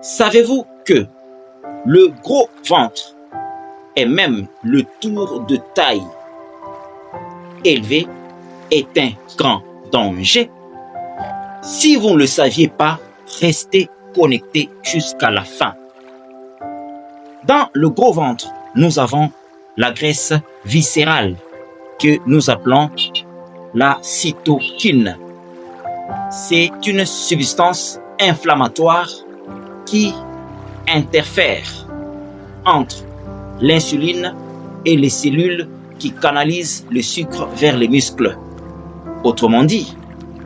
Savez-vous que le gros ventre et même le tour de taille élevé est un grand danger? Si vous ne le saviez pas, restez connectés jusqu'à la fin. Dans le gros ventre, nous avons la graisse viscérale que nous appelons la cytokine. C'est une substance inflammatoire qui interfère entre l'insuline et les cellules qui canalisent le sucre vers les muscles. Autrement dit,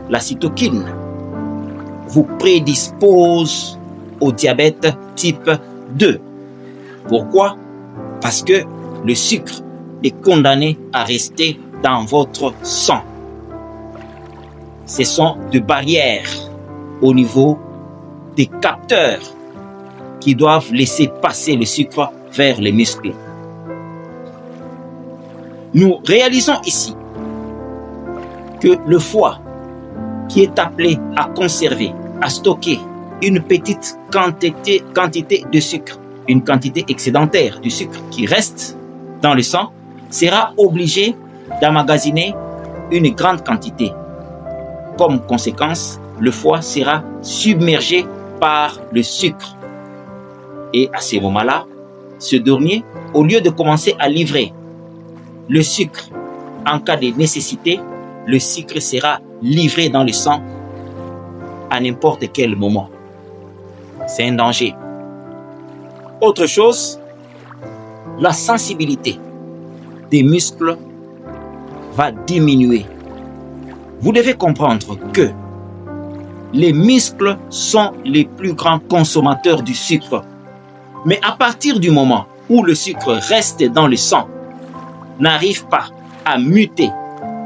la cytokine vous prédispose au diabète type 2. Pourquoi? Parce que le sucre est condamné à rester dans votre sang. Ce sont des barrières au niveau des capteurs qui doivent laisser passer le sucre vers les muscles. Nous réalisons ici que le foie, qui est appelé à conserver, à stocker une petite quantité de sucre, une quantité excédentaire du sucre qui reste dans le sang, sera obligé d'emmagasiner une grande quantité. Comme conséquence, le foie sera submergé par le sucre. Et à ce moment-là, ce dernier, au lieu de commencer à livrer le sucre en cas de nécessité, le sucre sera livré dans le sang à n'importe quel moment. C'est un danger. Autre chose, la sensibilité des muscles va diminuer. Vous devez comprendre que les muscles sont les plus grands consommateurs du sucre. Mais à partir du moment où le sucre reste dans le sang, n'arrive pas à muter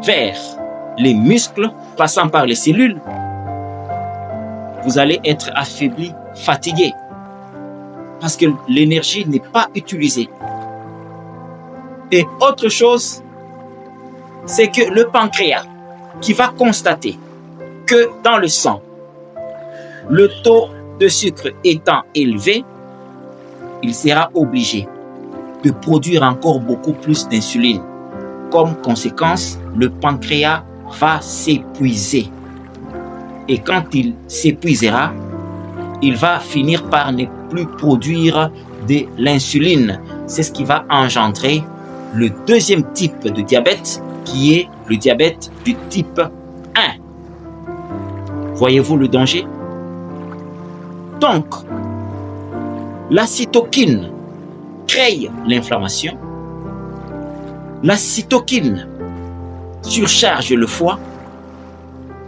vers les muscles passant par les cellules, vous allez être affaibli, fatigué, parce que l'énergie n'est pas utilisée. Et autre chose, c'est que le pancréas, qui va constater que dans le sang, le taux de sucre étant élevé, il sera obligé de produire encore beaucoup plus d'insuline. Comme conséquence, le pancréas va s'épuiser. Et quand il s'épuisera, il va finir par ne plus produire de l'insuline. C'est ce qui va engendrer le deuxième type de diabète, qui est le diabète du type 1. Voyez-vous le danger? Donc, la cytokine crée l'inflammation. La cytokine surcharge le foie.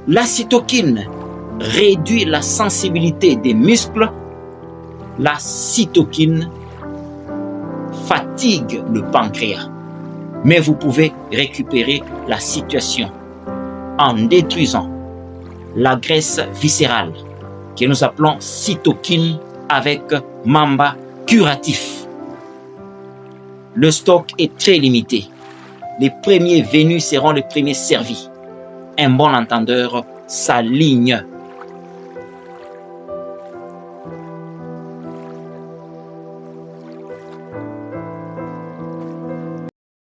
La cytokine réduit la sensibilité des muscles. La cytokine fatigue le pancréas. Mais vous pouvez récupérer la situation en détruisant la graisse viscérale que nous appelons cytokine avec Mamba curatif. Le stock est très limité. Les premiers venus seront les premiers servis. Un bon entendeur s'aligne